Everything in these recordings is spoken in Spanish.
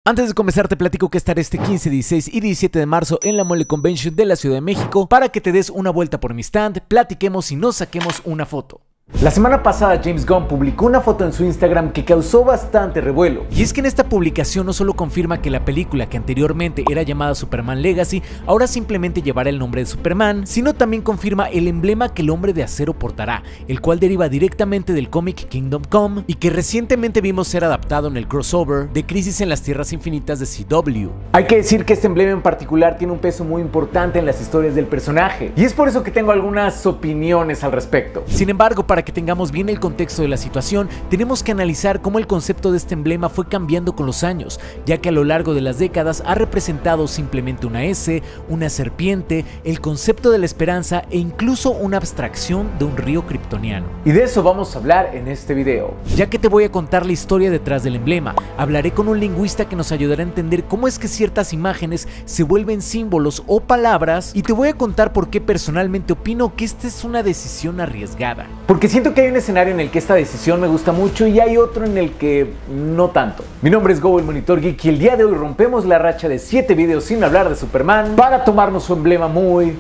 Antes de comenzar te platico que estaré este 15, 16 y 17 de marzo en la Mole Convention de la Ciudad de México para que te des una vuelta por mi stand, platiquemos y nos saquemos una foto. La semana pasada James Gunn publicó una foto en su Instagram que causó bastante revuelo. Y es que en esta publicación no solo confirma que la película que anteriormente era llamada Superman Legacy ahora simplemente llevará el nombre de Superman, sino también confirma el emblema que el Hombre de Acero portará, el cual deriva directamente del cómic Kingdom Come y que recientemente vimos ser adaptado en el crossover de Crisis en las Tierras Infinitas de CW. Hay que decir que este emblema en particular tiene un peso muy importante en las historias del personaje, y es por eso que tengo algunas opiniones al respecto. Sin embargo, para que tengamos bien el contexto de la situación, tenemos que analizar cómo el concepto de este emblema fue cambiando con los años, ya que a lo largo de las décadas ha representado simplemente una S, una serpiente, el concepto de la esperanza e incluso una abstracción de un río kryptoniano. Y de eso vamos a hablar en este video, ya que te voy a contar la historia detrás del emblema. Hablaré con un lingüista que nos ayudará a entender cómo es que ciertas imágenes se vuelven símbolos o palabras, y te voy a contar por qué personalmente opino que esta es una decisión arriesgada. Porque siento que hay un escenario en el que esta decisión me gusta mucho y hay otro en el que no tanto. Mi nombre es Go, el Monitor Geek, y el día de hoy rompemos la racha de 7 videos sin hablar de Superman para tomarnos su emblema muy,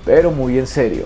pero muy en serio.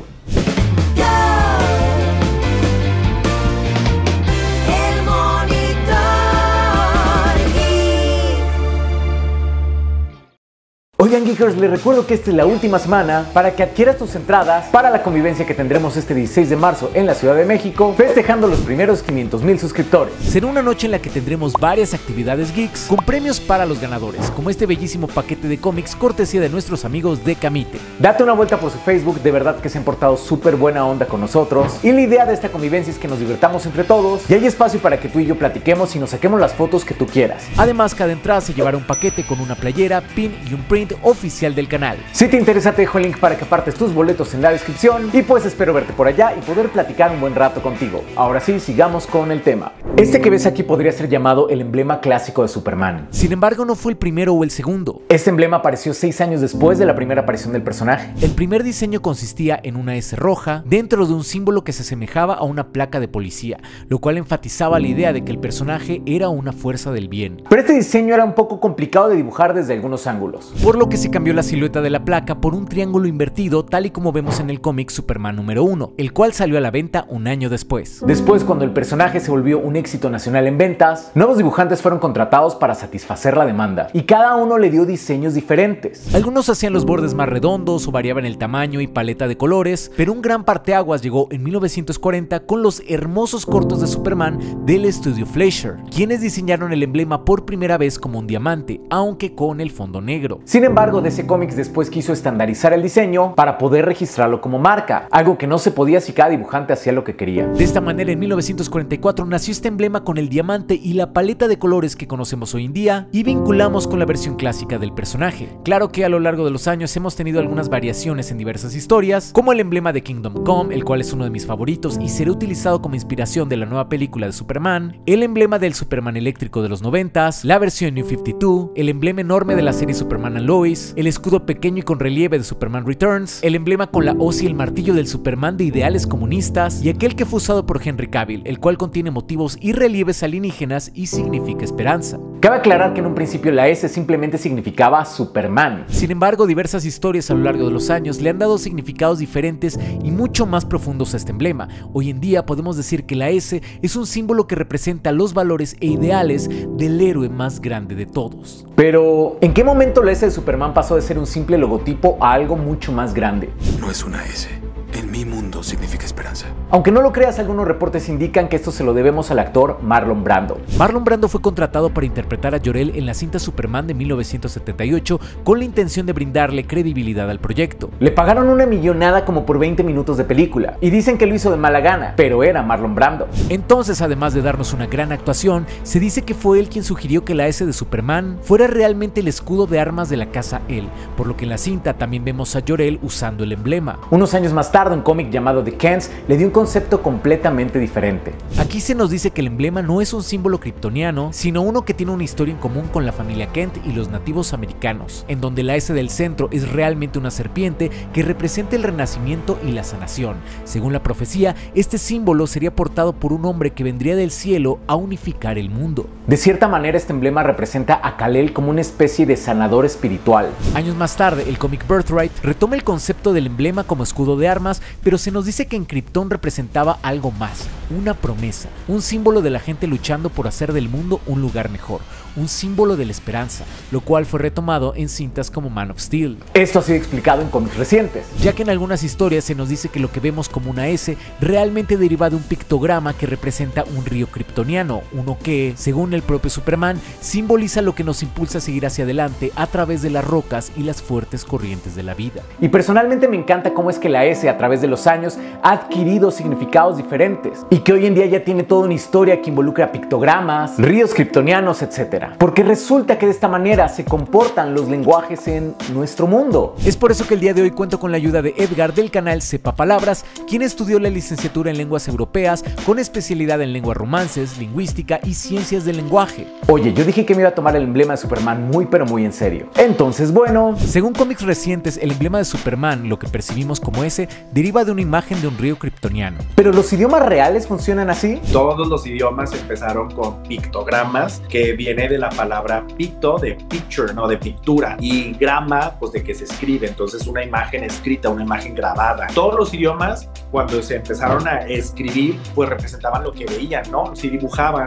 Oigan, Geekers, les recuerdo que esta es la última semana para que adquieras tus entradas para la convivencia que tendremos este 16 de marzo en la Ciudad de México, festejando los primeros 500,000 suscriptores. Será una noche en la que tendremos varias actividades geeks con premios para los ganadores, como este bellísimo paquete de cómics cortesía de nuestros amigos de Camite. Date una vuelta por su Facebook, de verdad que se han portado súper buena onda con nosotros, y la idea de esta convivencia es que nos divertamos entre todos y hay espacio para que tú y yo platiquemos y nos saquemos las fotos que tú quieras. Además, cada entrada se llevará un paquete con una playera, pin y un print oficial del canal. Si te interesa, te dejo el link para que apartes tus boletos en la descripción, y pues espero verte por allá y poder platicar un buen rato contigo. Ahora sí, sigamos con el tema. Este que ves aquí podría ser llamado el emblema clásico de Superman. Sin embargo, no fue el primero o el segundo. Este emblema apareció 6 años después de la primera aparición del personaje. El primer diseño consistía en una S roja dentro de un símbolo que se asemejaba a una placa de policía, lo cual enfatizaba la idea de que el personaje era una fuerza del bien. Pero este diseño era un poco complicado de dibujar desde algunos ángulos, por lo que se cambió la silueta de la placa por un triángulo invertido, tal y como vemos en el cómic Superman número 1, el cual salió a la venta un año después. Después, cuando el personaje se volvió un éxito nacional en ventas, nuevos dibujantes fueron contratados para satisfacer la demanda, y cada uno le dio diseños diferentes. Algunos hacían los bordes más redondos o variaban el tamaño y paleta de colores, pero un gran parteaguas llegó en 1940 con los hermosos cortos de Superman del estudio Fleischer, quienes diseñaron el emblema por primera vez como un diamante, aunque con el fondo negro. Sin embargo, DC Comics después quiso estandarizar el diseño para poder registrarlo como marca, algo que no se podía si cada dibujante hacía lo que quería. De esta manera, en 1944 nació este emblema con el diamante y la paleta de colores que conocemos hoy en día, y vinculamos con la versión clásica del personaje. Claro que a lo largo de los años hemos tenido algunas variaciones en diversas historias, como el emblema de Kingdom Come, el cual es uno de mis favoritos y será utilizado como inspiración de la nueva película de Superman, el emblema del Superman eléctrico de los 90s, la versión New 52, el emblema enorme de la serie Superman and Lois, el escudo pequeño y con relieve de Superman Returns, el emblema con la hoz y el martillo del Superman de ideales comunistas, y aquel que fue usado por Henry Cavill, el cual contiene motivos y relieves alienígenas y significa esperanza. Cabe aclarar que en un principio la S simplemente significaba Superman. Sin embargo, diversas historias a lo largo de los años le han dado significados diferentes y mucho más profundos a este emblema. Hoy en día podemos decir que la S es un símbolo que representa los valores e ideales del héroe más grande de todos. Pero, ¿en qué momento la S de Superman pasó de ser un simple logotipo a algo mucho más grande? No es una S. En mi mundo significa esperanza. Aunque no lo creas, algunos reportes indican que esto se lo debemos al actor Marlon Brando. Marlon Brando fue contratado para interpretar a Jor-El en la cinta Superman de 1978 con la intención de brindarle credibilidad al proyecto. Le pagaron una millonada como por 20 minutos de película, y dicen que lo hizo de mala gana, pero era Marlon Brando. Entonces, además de darnos una gran actuación, se dice que fue él quien sugirió que la S de Superman fuera realmente el escudo de armas de la casa El, por lo que en la cinta también vemos a Jor-El usando el emblema. Unos años más tarde, en cómic llamado The Kents le dio un concepto completamente diferente. Aquí se nos dice que el emblema no es un símbolo kryptoniano, sino uno que tiene una historia en común con la familia Kent y los nativos americanos, en donde la S del centro es realmente una serpiente que representa el renacimiento y la sanación. Según la profecía, este símbolo sería portado por un hombre que vendría del cielo a unificar el mundo. De cierta manera, este emblema representa a Kal-El como una especie de sanador espiritual. Años más tarde, el cómic Birthright retoma el concepto del emblema como escudo de armas, pero se nos dice que en Krypton representaba algo más, una promesa, un símbolo de la gente luchando por hacer del mundo un lugar mejor, un símbolo de la esperanza, lo cual fue retomado en cintas como Man of Steel. Esto ha sido explicado en cómics recientes, ya que en algunas historias se nos dice que lo que vemos como una S realmente deriva de un pictograma que representa un río kryptoniano, uno que, según el propio Superman, simboliza lo que nos impulsa a seguir hacia adelante a través de las rocas y las fuertes corrientes de la vida. Y personalmente me encanta cómo es que la S a través de los años ha adquirido significados diferentes y que hoy en día ya tiene toda una historia que involucra pictogramas, ríos kryptonianos, etc. Porque resulta que de esta manera se comportan los lenguajes en nuestro mundo. Es por eso que el día de hoy cuento con la ayuda de Edgar del canal Sepa Palabras, quien estudió la licenciatura en lenguas europeas con especialidad en lenguas romances, lingüística y ciencias del lenguaje. Oye, yo dije que me iba a tomar el emblema de Superman muy pero muy en serio. Entonces, bueno, según cómics recientes, el emblema de Superman, lo que percibimos como S, deriva de una imagen de un río kryptoniano. ¿Pero los idiomas reales funcionan así? Todos los idiomas empezaron con pictogramas, que viene de la palabra picto, de picture, ¿no? De pintura, y grama, pues de que se escribe, entonces una imagen escrita, una imagen grabada. Todos los idiomas, cuando se empezaron a escribir, pues representaban lo que veían, ¿no? Si dibujaban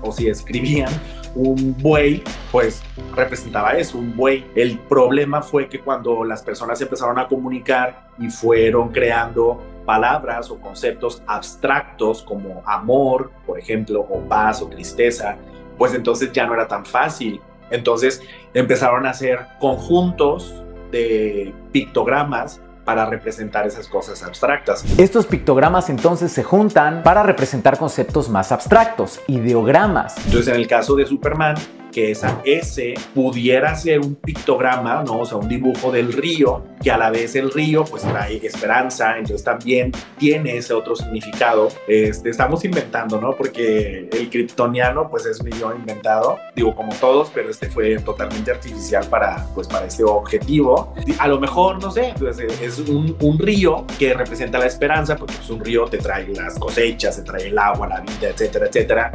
o si escribían un buey, pues representaba eso, un buey. El problema fue que cuando las personas empezaron a comunicar y fueron creando palabras o conceptos abstractos como amor, por ejemplo, o paz o tristeza, pues entonces ya no era tan fácil. Entonces empezaron a hacer conjuntos de pictogramas para representar esas cosas abstractas. Estos pictogramas entonces se juntan para representar conceptos más abstractos, ideogramas. Entonces en el caso de Superman, que esa S pudiera ser un pictograma, ¿no? O sea, un dibujo del río, que a la vez el río pues trae esperanza, entonces también tiene ese otro significado. Estamos inventando, ¿no? Porque el kryptoniano pues es un idioma inventado, digo como todos, pero este fue totalmente artificial para este objetivo. A lo mejor, no sé, pues es un río que representa la esperanza, porque pues, un río te trae las cosechas, te trae el agua, la vida, etcétera, etcétera.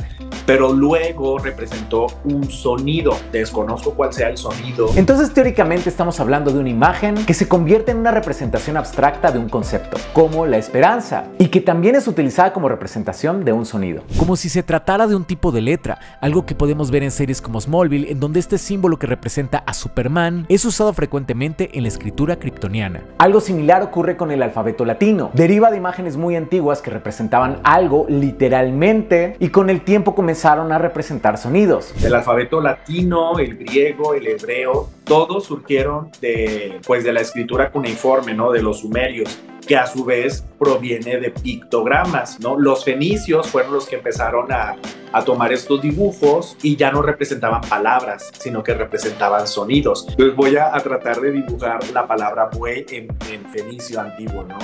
Pero luego representó un sonido, desconozco cuál sea el sonido. Entonces teóricamente estamos hablando de una imagen que se convierte en una representación abstracta de un concepto, como la esperanza, y que también es utilizada como representación de un sonido. Como si se tratara de un tipo de letra, algo que podemos ver en series como Smallville, en donde este símbolo que representa a Superman es usado frecuentemente en la escritura kryptoniana. Algo similar ocurre con el alfabeto latino. Deriva de imágenes muy antiguas que representaban algo literalmente y con el tiempo comenzaron a representar sonidos. El alfabeto latino, el griego, el hebreo, todos surgieron de la escritura cuneiforme, ¿no? De los sumerios, que a su vez proviene de pictogramas, ¿no? Los fenicios fueron los que empezaron a tomar estos dibujos y ya no representaban palabras, sino que representaban sonidos. Entonces voy a tratar de dibujar la palabra buey en fenicio antiguo, ¿no?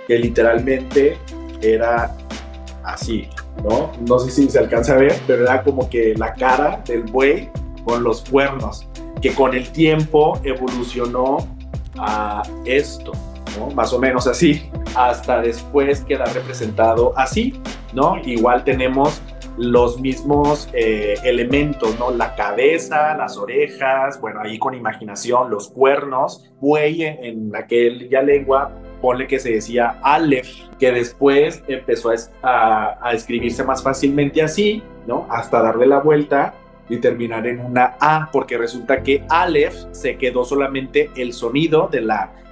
Que literalmente era así, ¿no? No sé si se alcanza a ver, pero era como que la cara del buey con los cuernos, que con el tiempo evolucionó a esto, ¿no? Más o menos así, hasta después queda representado así, ¿no? Igual tenemos los mismos elementos, ¿no? La cabeza, las orejas, bueno, ahí con imaginación, los cuernos, buey en aquella lengua, ponle que se decía Aleph, que después empezó a escribirse más fácilmente así, ¿no? Hasta darle la vuelta y terminar en una A, porque resulta que Aleph se quedó solamente el sonido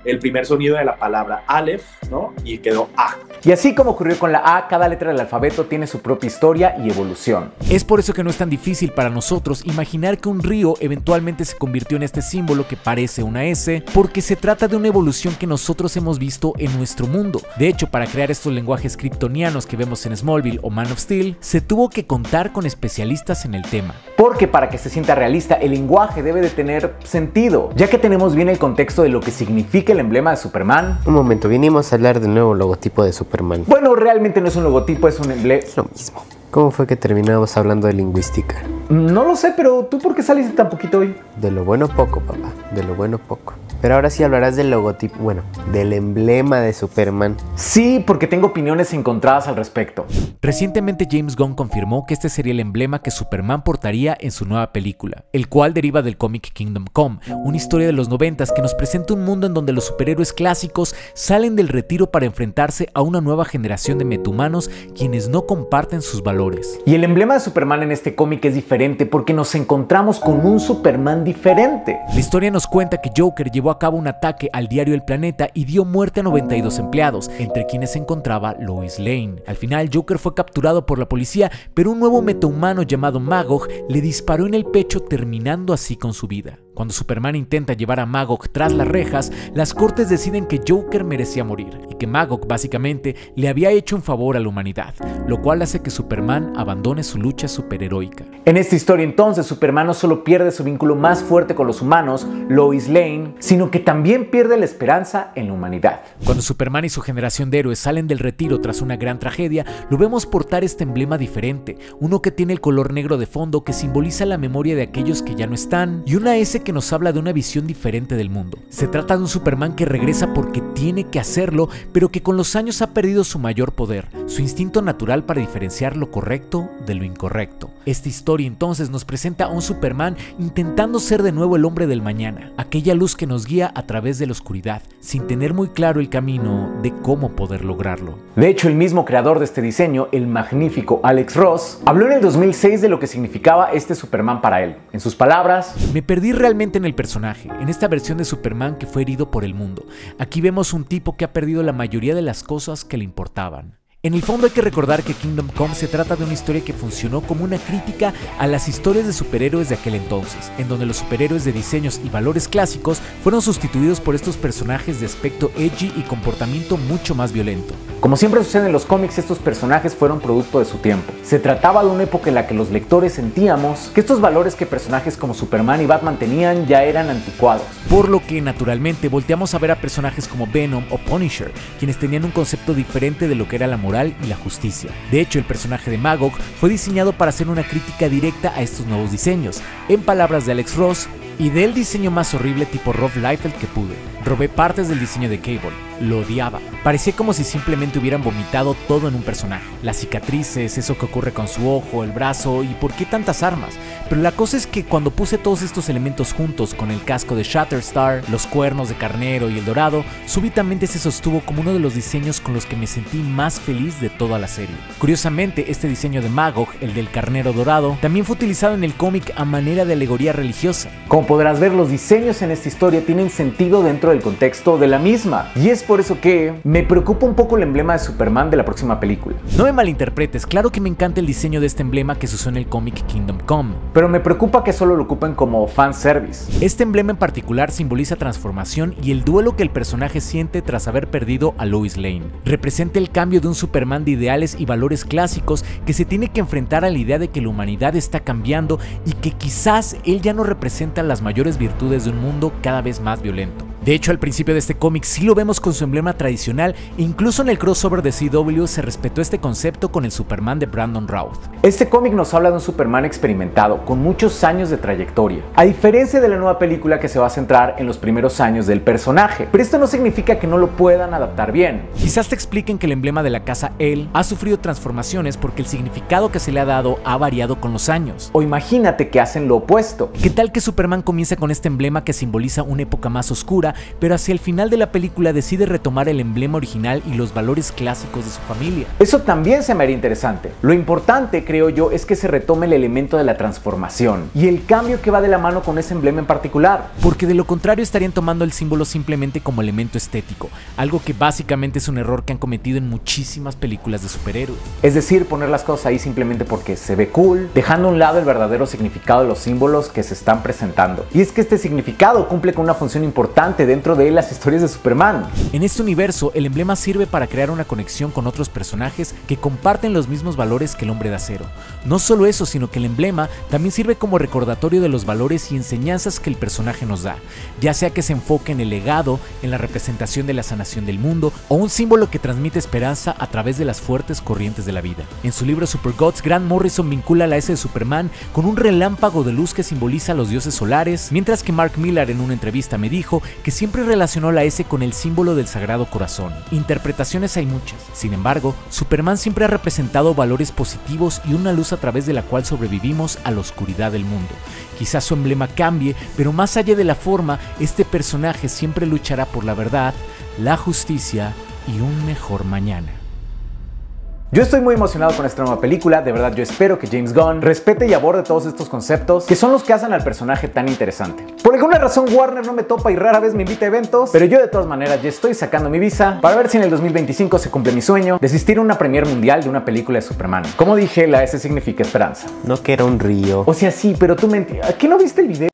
el primer sonido de la palabra Aleph, ¿no? Y quedó A. Y así como ocurrió con la A, cada letra del alfabeto tiene su propia historia y evolución. Es por eso que no es tan difícil para nosotros imaginar que un río eventualmente se convirtió en este símbolo que parece una S, porque se trata de una evolución que nosotros hemos visto en nuestro mundo. De hecho, para crear estos lenguajes kryptonianos que vemos en Smallville o Man of Steel, se tuvo que contar con especialistas en el tema. Porque para que se sienta realista, el lenguaje debe de tener sentido, ya que tenemos bien el contexto de lo que significa el el emblema de Superman. Un momento, vinimos a hablar del nuevo logotipo de Superman. Bueno, realmente no es un logotipo, es un emblema. Es lo mismo. ¿Cómo fue que terminamos hablando de lingüística? No lo sé, pero ¿tú por qué saliste tan poquito hoy? De lo bueno poco, papá. De lo bueno poco. Pero ahora sí hablarás del logotipo, bueno, del emblema de Superman. Sí, porque tengo opiniones encontradas al respecto. Recientemente James Gunn confirmó que este sería el emblema que Superman portaría en su nueva película, el cual deriva del cómic Kingdom Come, una historia de los 90s que nos presenta un mundo en donde los superhéroes clásicos salen del retiro para enfrentarse a una nueva generación de metahumanos quienes no comparten sus valores. Y el emblema de Superman en este cómic es diferente porque nos encontramos con un Superman diferente. La historia nos cuenta que Joker llevó a cabo un ataque al diario El Planeta y dio muerte a 92 empleados, entre quienes se encontraba Lois Lane. Al final, Joker fue capturado por la policía, pero un nuevo metahumano llamado Magog le disparó en el pecho, terminando así con su vida. Cuando Superman intenta llevar a Magog tras las rejas, las cortes deciden que Joker merecía morir y que Magog básicamente le había hecho un favor a la humanidad, lo cual hace que Superman abandone su lucha superheroica. En esta historia entonces Superman no solo pierde su vínculo más fuerte con los humanos, Lois Lane, sino que también pierde la esperanza en la humanidad. Cuando Superman y su generación de héroes salen del retiro tras una gran tragedia, lo vemos portar este emblema diferente, uno que tiene el color negro de fondo que simboliza la memoria de aquellos que ya no están y una S que nos habla de una visión diferente del mundo. Se trata de un Superman que regresa porque tiene que hacerlo, pero que con los años ha perdido su mayor poder, su instinto natural para diferenciar lo correcto de lo incorrecto. Esta historia entonces nos presenta a un Superman intentando ser de nuevo el hombre del mañana, aquella luz que nos guía a través de la oscuridad, sin tener muy claro el camino de cómo poder lograrlo. De hecho, el mismo creador de este diseño, el magnífico Alex Ross, habló en el 2006 de lo que significaba este Superman para él. En sus palabras: me perdí realmente en el personaje, en esta versión de Superman que fue herido por el mundo. Aquí vemos un tipo que ha perdido la mayoría de las cosas que le importaban. En el fondo hay que recordar que Kingdom Come se trata de una historia que funcionó como una crítica a las historias de superhéroes de aquel entonces, en donde los superhéroes de diseños y valores clásicos fueron sustituidos por estos personajes de aspecto edgy y comportamiento mucho más violento. Como siempre sucede en los cómics, estos personajes fueron producto de su tiempo. Se trataba de una época en la que los lectores sentíamos que estos valores que personajes como Superman y Batman tenían ya eran anticuados. Por lo que, naturalmente, volteamos a ver a personajes como Venom o Punisher, quienes tenían un concepto diferente de lo que era la moral y la justicia. De hecho, el personaje de Magog fue diseñado para hacer una crítica directa a estos nuevos diseños. En palabras de Alex Ross: y del diseño más horrible tipo Rob Liefeld que pude. Robé partes del diseño de Cable, lo odiaba. Parecía como si simplemente hubieran vomitado todo en un personaje. Las cicatrices, eso que ocurre con su ojo, el brazo y por qué tantas armas. Pero la cosa es que cuando puse todos estos elementos juntos con el casco de Shatterstar, los cuernos de carnero y el dorado, súbitamente se sostuvo como uno de los diseños con los que me sentí más feliz de toda la serie. Curiosamente, este diseño de Magog, el del carnero dorado, también fue utilizado en el cómic a manera de alegoría religiosa. Como podrás ver, los diseños en esta historia tienen sentido dentro del contexto de la misma, y es por eso que me preocupa un poco el emblema de Superman de la próxima película. No me malinterpretes, claro que me encanta el diseño de este emblema que se usó en el cómic Kingdom Come, pero me preocupa que solo lo ocupen como fanservice. Este emblema en particular simboliza transformación y el duelo que el personaje siente tras haber perdido a Lois Lane. Representa el cambio de un Superman de ideales y valores clásicos que se tiene que enfrentar a la idea de que la humanidad está cambiando y que quizás él ya no representa las mayores virtudes de un mundo cada vez más violento. De hecho, al principio de este cómic sí lo vemos con su emblema tradicional e incluso en el crossover de CW se respetó este concepto con el Superman de Brandon Routh. Este cómic nos habla de un Superman experimentado, con muchos años de trayectoria, a diferencia de la nueva película que se va a centrar en los primeros años del personaje. Pero esto no significa que no lo puedan adaptar bien. Quizás te expliquen que el emblema de la casa El ha sufrido transformaciones porque el significado que se le ha dado ha variado con los años. O imagínate que hacen lo opuesto. ¿Qué tal que Superman comienza con este emblema que simboliza una época más oscura, pero hacia el final de la película decide retomar el emblema original y los valores clásicos de su familia? Eso también se me haría interesante. Lo importante, creo yo, es que se retome el elemento de la transformación y el cambio que va de la mano con ese emblema en particular. Porque de lo contrario estarían tomando el símbolo simplemente como elemento estético, algo que básicamente es un error que han cometido en muchísimas películas de superhéroes. Es decir, poner las cosas ahí simplemente porque se ve cool, dejando a un lado el verdadero significado de los símbolos que se están presentando. Y es que este significado cumple con una función importante importante dentro de las historias de Superman. En este universo, el emblema sirve para crear una conexión con otros personajes que comparten los mismos valores que el Hombre de Acero. No solo eso, sino que el emblema también sirve como recordatorio de los valores y enseñanzas que el personaje nos da, ya sea que se enfoque en el legado, en la representación de la sanación del mundo, o un símbolo que transmite esperanza a través de las fuertes corrientes de la vida. En su libro Super Gods, Grant Morrison vincula la S de Superman con un relámpago de luz que simboliza a los dioses solares, mientras que Mark Millar en una entrevista me dijo que siempre relacionó la S con el símbolo del Sagrado Corazón. Interpretaciones hay muchas, sin embargo, Superman siempre ha representado valores positivos y una luz a través de la cual sobrevivimos a la oscuridad del mundo. Quizás su emblema cambie, pero más allá de la forma, este personaje siempre luchará por la verdad, la justicia y un mejor mañana. Yo estoy muy emocionado con esta nueva película, de verdad yo espero que James Gunn respete y aborde todos estos conceptos que son los que hacen al personaje tan interesante. Por alguna razón Warner no me topa y rara vez me invita a eventos, pero yo de todas maneras ya estoy sacando mi visa para ver si en el 2025 se cumple mi sueño de asistir a una premiere mundial de una película de Superman. Como dije, la S significa esperanza. No que era un río. O sea, sí, pero tú ¿a qué no viste el video?